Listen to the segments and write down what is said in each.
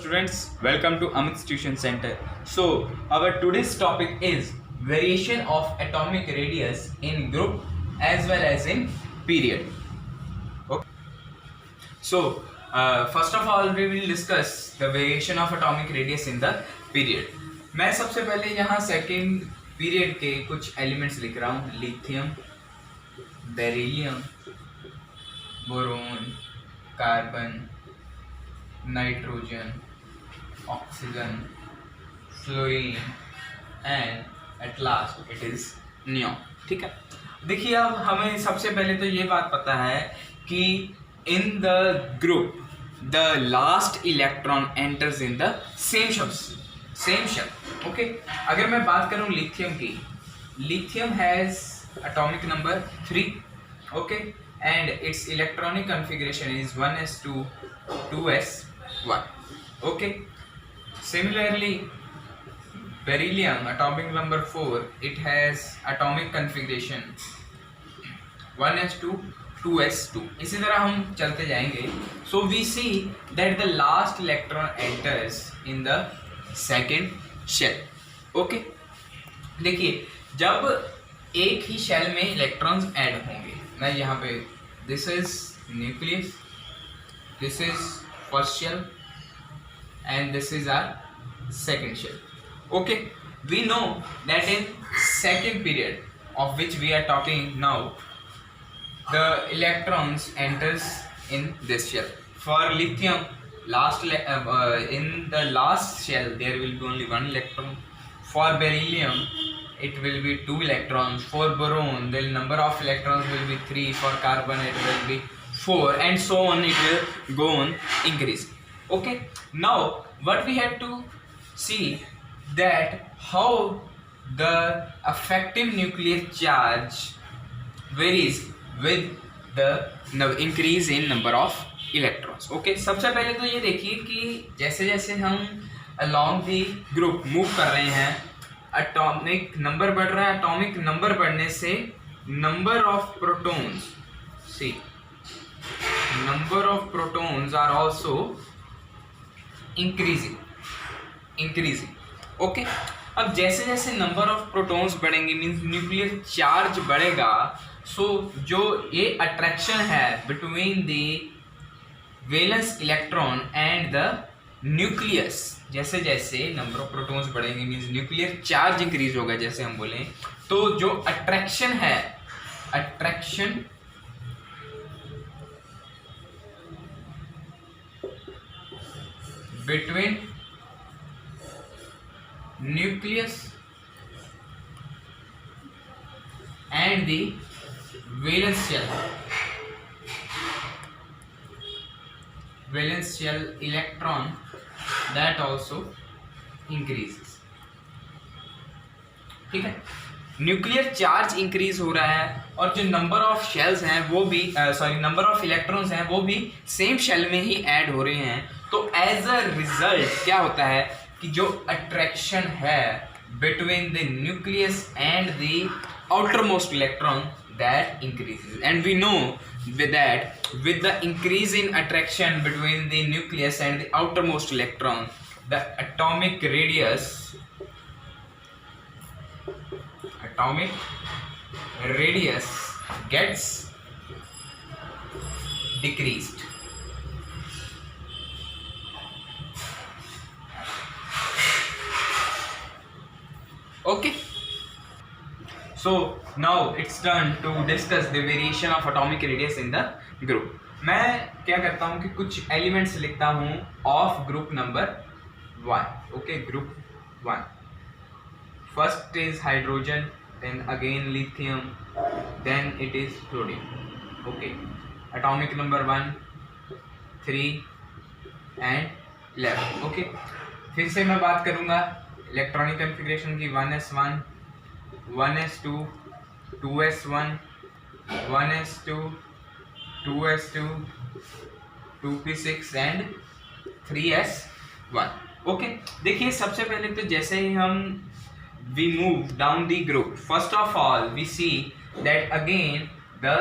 students, welcome to Amit's Tuition Center. So our today's topic is variation of atomic radius in group as well as in period. Okay. So first of all we will discuss the variation of atomic radius in the period. मैं सबसे पहले यहाँ second period के कुछ elements लिख रहा हूँ. Lithium, beryllium, boron, carbon, nitrogen, oxygen, fluorine and at last it is neon. ठीक है. देखिए अब हमें सबसे पहले तो ये बात पता है कि in the group the last electron enters in the same shell. Okay. अगर मैं बात करूं लिथियम की, lithium has atomic number 3. okay, and its electronic configuration is 1s2 2s1. okay. Similarly, beryllium atomic number 4, it has atomic configuration 1s2 2s2. इसी तरह हम चलते जाएंगे. So we see that the last electron enters in the second shell. okay. देखिए जब एक ही shell में इलेक्ट्रॉन्स ऐड होंगे, मैं यहाँ पे this is nucleus, this is first shell and this is our second shell. Okay. We know that in second period of which we are talking now the electrons enters in this shell. For lithium last in the last shell there will be only one electron. For beryllium it will be 2 electrons. For boron the number of electrons will be 3. For carbon it will be 4 and so on. It will go on increase. okay. Now what we have to see that how the effective nuclear charge varies with the increase in number of electrons. Okay. सबसे पहले तो ये देखिए कि जैसे जैसे हम along the group move कर रहे हैं, एटॉमिक नंबर बढ़ रहा है. एटॉमिक नंबर बढ़ने से number of protons, see number of protons are also increasing. Okay. अब जैसे जैसे नंबर ऑफ प्रोटॉन्स बढ़ेंगे मींस न्यूक्लियर चार्ज बढ़ेगा. सो जो ये अट्रैक्शन है between the valence electron and the nucleus, जैसे जैसे नंबर ऑफ प्रोटॉन्स बढ़ेंगे मींस न्यूक्लियर चार्ज इंक्रीज होगा. जैसे हम बोलें तो जो अट्रैक्शन है, attraction between nucleus and the valence shell electron, that also increases. ठीक है. न्यूक्लियर चार्ज इंक्रीज हो रहा है और जो नंबर ऑफ शेल्स हैं वो भी नंबर ऑफ इलेक्ट्रॉन्स हैं वो भी सेम शेल में ही ऐड हो रहे हैं. तो एज अ रिजल्ट क्या होता है कि जो अट्रैक्शन है between the nucleus and the outermost electron, that increases. And we know with the increase in attraction between the nucleus and the outermost electron, the atomic radius gets decreased. okay. So now it's done to discuss the variation of atomic radius in the group. मैं क्या करता हूँ कि कुछ elements लिखता हूँ of group number 1. Okay. Group 1 first is hydrogen, then again lithium, then it is fluorine. Okay. Atomic number 1 3 and 11. Okay. फिर से मैं बात करूँगा इलेक्ट्रॉनिक कॉन्फ़िगरेशन की. 1s1 1s2 2s1 1s2 2s2 2p6 and 3s1. Okay. देखिए सबसे पहले तो जैसे ही हम we move down the group, first of all we see that again the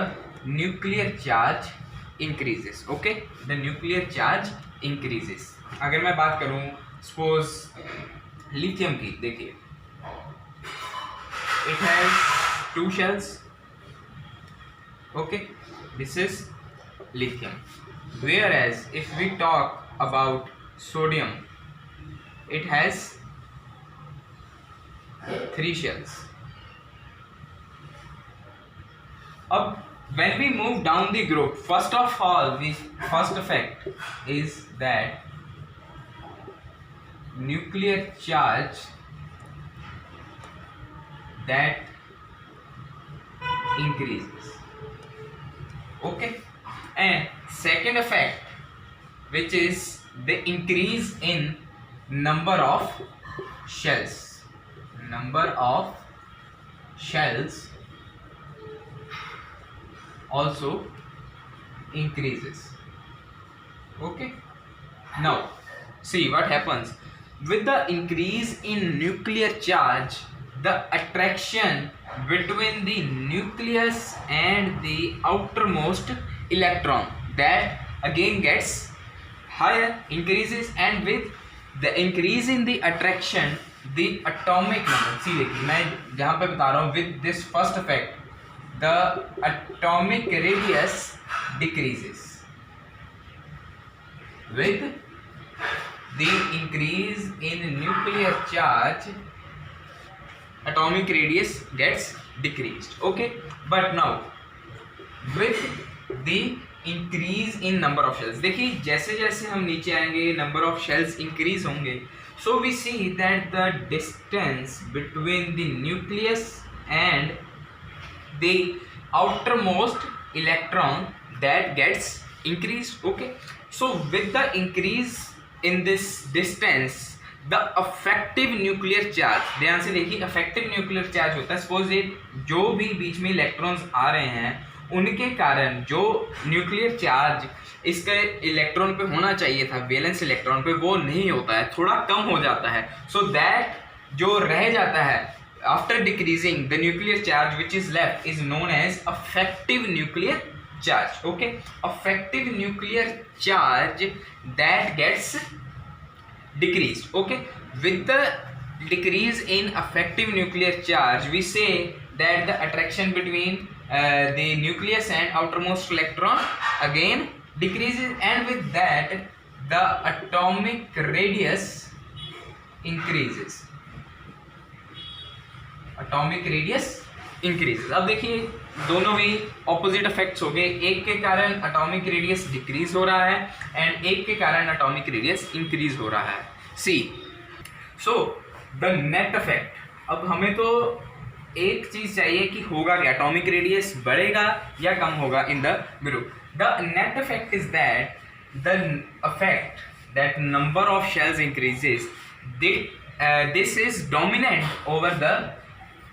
nuclear charge increases. okay. The nuclear charge increases. अगर मैं बात करूं सपोज लिथियम की, देखिए it has 2 shells, okay, this is lithium, whereas if we talk about sodium, it has 3 shells. अब when we move down the group, first of all, the first effect is that nuclear charge that increases, okay, and second effect, which is the increase in number of shells also increases, okay. Now see what happens with the increase in nuclear charge. The attraction between the nucleus and the outermost electron, that again gets higher, increases, and with the increase in the attraction, the atomic number, see देखिए मैं जहाँ पे बता रहा हूँ, with this first effect the atomic radius decreases. With the increase in nuclear charge, atomic radius gets decreased, okay. But now with the increase in number of shells, देखिए जैसे जैसे हम नीचे आएंगे number of shells increase होंगे, so we see that the distance between the nucleus and the outermost electron, that gets increased, okay. So with the increase in this distance, the effective nuclear charge, ध्यान से देखिए effective nuclear charge होता है, suppose ये जो भी बीच में electrons आ रहे हैं उनके कारण जो न्यूक्लियर चार्ज इसके इलेक्ट्रॉन पे होना चाहिए था, वैलेंस इलेक्ट्रॉन पे, वो नहीं होता है, थोड़ा कम हो जाता है. सो दैट जो रह जाता है after decreasing the nuclear charge which is left is known as effective nuclear charge, okay. Effective nuclear charge that gets decreased, okay. With the decrease in effective nuclear charge, we say that the attraction between the nucleus and outermost electron again decreases, and with that the atomic radius increases. Atomic radius increases. अब देखिए दोनों ही opposite effects हो गए, एक के कारण atomic radius decrease हो रहा है एंड एक के कारण एटॉमिक रेडियस इंक्रीज हो रहा है. सी सो द नेट इफेक्ट, अब हमें तो एक चीज चाहिए कि होगा क्या, एटॉमिक रेडियस बढ़ेगा या कम होगा in the group. The net effect is that the effect that number of shells increases, this is dominant over the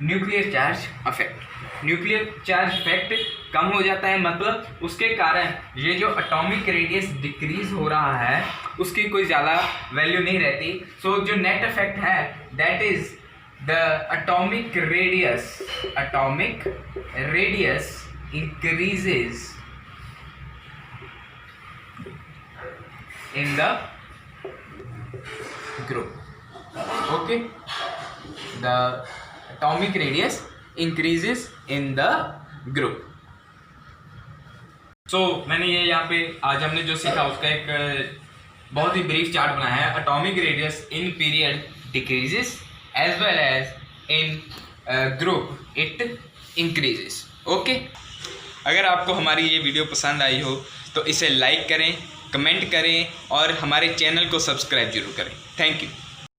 nuclear charge effect. Nuclear charge effect कम हो जाता है, मतलब उसके कारण ये जो एटॉमिक रेडियस डिक्रीज हो रहा है उसकी कोई ज़्यादा वैल्यू नहीं रहती. सो जो नेट इफेक्ट है that is the atomic radius increases in the group, okay. The atomic radius increases in the group. So मैंने ये यहाँ पे आज हमने जो सीखा उसका एक बहुत ही ब्रीफ चार्ट बनाया है. atomic radius in period decreases as well as in group it increases, okay. अगर आपको हमारी ये वीडियो पसंद आई हो तो इसे लाइक करें, कमेंट करें और हमारे चैनल को सब्सक्राइब जरूर करें. Thank you.